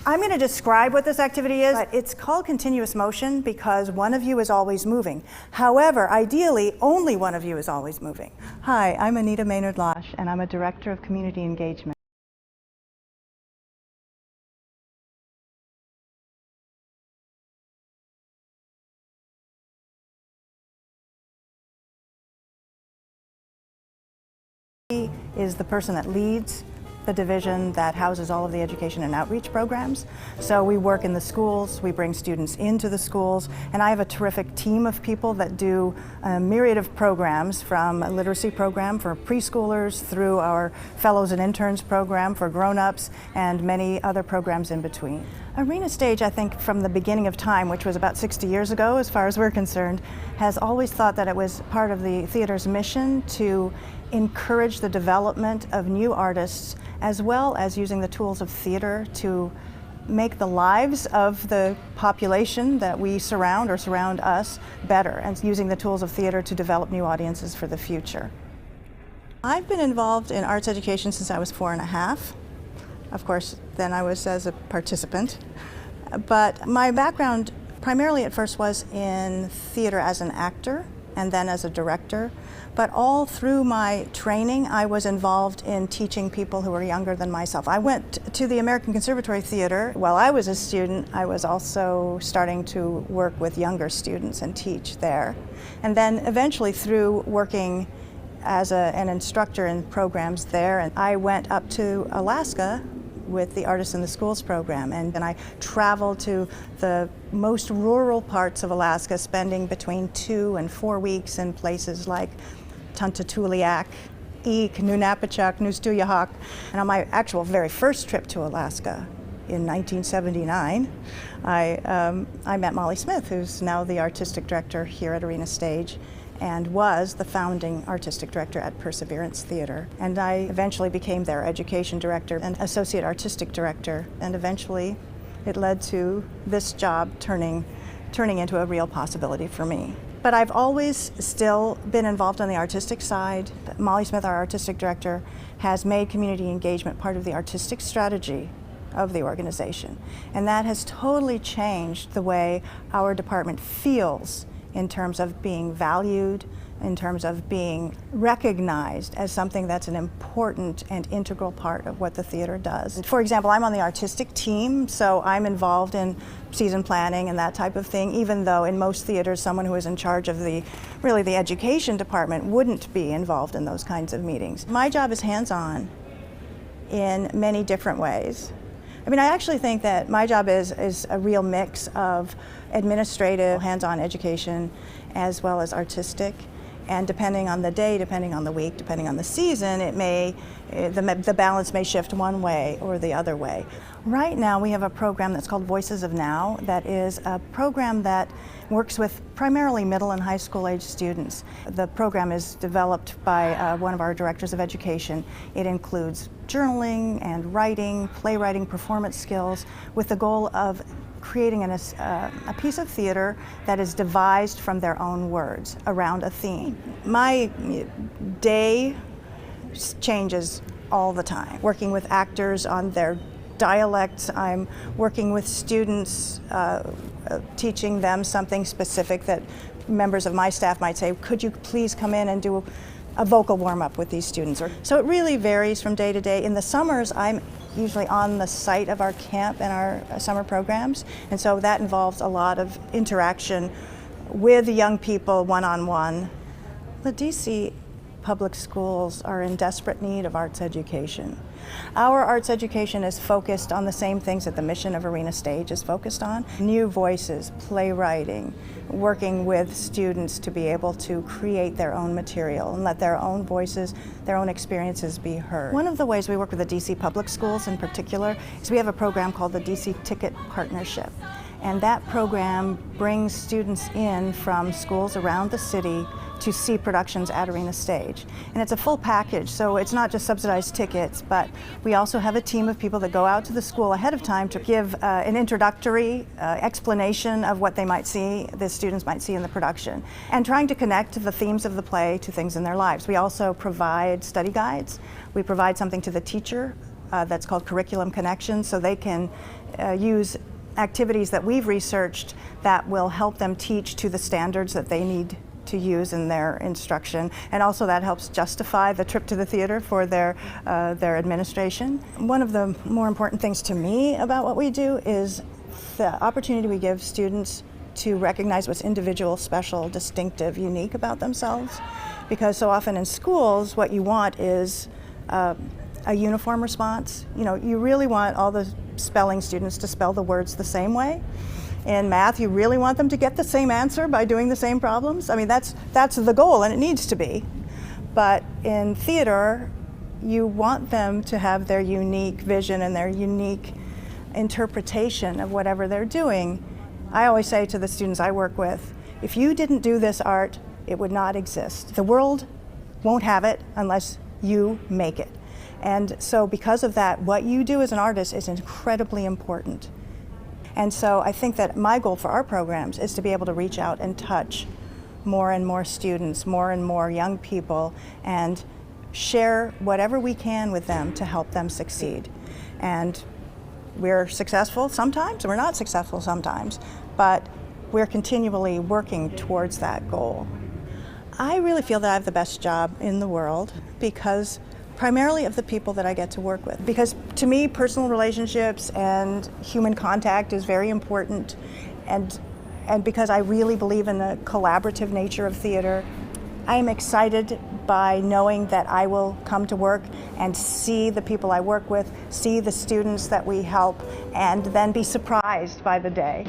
I'm going to describe what this activity is, but it's called continuous motion because one of you is always moving. However, ideally, only one of you is always moving. Hi, I'm Anita Maynard-Losh, and I'm a Director of Community Engagement. Is the person that leads the division that houses all of the education and outreach programs. So we work in the schools, we bring students into the schools, and I have a terrific team of people that do a myriad of programs, from a literacy program for preschoolers through our fellows and interns program for grown-ups and many other programs in between. Arena Stage, I think, from the beginning of time, which was about 60 years ago as far as we're concerned, has always thought that it was part of the theater's mission to encourage the development of new artists, as well as using the tools of theater to make the lives of the population that we surround or surround us better, and using the tools of theater to develop new audiences for the future. I've been involved in arts education since I was 4.5. Of course, then I was as a participant. But my background primarily at first was in theater as an actor and then as a director. But all through my training, I was involved in teaching people who were younger than myself. I went to the American Conservatory Theater. While I was a student, I was also starting to work with younger students and teach there. And then eventually, through working as an instructor in programs there, and I went up to Alaska with the Artists in the Schools program, and I traveled to the most rural parts of Alaska, spending between 2 and 4 weeks in places like Tuntatuliak, Eek, Nunapachuk, Nustuyahak. And on my actual very first trip to Alaska in 1979, I met Molly Smith, who's now the artistic director here at Arena Stage, and was the founding artistic director at Perseverance Theater. And I eventually became their education director and associate artistic director, and eventually it led to this job turning into a real possibility for me. But I've always still been involved on the artistic side. Molly Smith, our artistic director, has made community engagement part of the artistic strategy of the organization. And that has totally changed the way our department feels in terms of being valued, in terms of being recognized as something that's an important and integral part of what the theater does. For example, I'm on the artistic team, so I'm involved in season planning and that type of thing, even though in most theaters someone who is in charge of the education department wouldn't be involved in those kinds of meetings. My job is hands-on in many different ways. I mean, I actually think that my job is a real mix of administrative, hands-on education, as well as artistic. And depending on the day, depending on the week, depending on the season, the balance may shift one way or the other way. Right now we have a program that's called Voices of Now, that is a program that works with primarily middle and high school age students. The program is developed by one of our directors of education. It includes journaling and writing, playwriting, performance skills, with the goal of creating a piece of theater that is devised from their own words around a theme. My day changes all the time. Working with actors on their dialects, I'm working with students, teaching them something specific that members of my staff might say, could you please come in and do a vocal warm-up with these students? So it really varies from day to day. In the summers, I'm usually on the site of our camp and our summer programs, and so that involves a lot of interaction with the young people one-on-one. The DC public schools are in desperate need of arts education. Our arts education is focused on the same things that the mission of Arena Stage is focused on. New voices, playwriting, working with students to be able to create their own material and let their own voices, their own experiences be heard. One of the ways we work with the DC public schools in particular is we have a program called the DC Ticket Partnership. And that program brings students in from schools around the city to see productions at Arena Stage. And it's a full package, so it's not just subsidized tickets, but we also have a team of people that go out to the school ahead of time to give an introductory explanation of what they might see, the students might see in the production, and trying to connect the themes of the play to things in their lives. We also provide study guides. We provide something to the teacher that's called Curriculum Connections, so they can use activities that we've researched that will help them teach to the standards that they need to use in their instruction, and also that helps justify the trip to the theater for their administration. One of the more important things to me about what we do is the opportunity we give students to recognize what's individual, special, distinctive, unique about themselves, because so often in schools what you want is a uniform response. You know, you really want all the spelling students to spell the words the same way. In math, you really want them to get the same answer by doing the same problems. I mean, that's the goal, and it needs to be. But in theater, you want them to have their unique vision and their unique interpretation of whatever they're doing. I always say to the students I work with, if you didn't do this art, it would not exist. The world won't have it unless you make it. And so because of that, what you do as an artist is incredibly important. And so I think that my goal for our programs is to be able to reach out and touch more and more students, more and more young people, and share whatever we can with them to help them succeed. And we're successful sometimes, and we're not successful sometimes, but we're continually working towards that goal. I really feel that I have the best job in the world because primarily of the people that I get to work with. Because to me, personal relationships and human contact is very important, and because I really believe in the collaborative nature of theater, I am excited by knowing that I will come to work and see the people I work with, see the students that we help, and then be surprised by the day.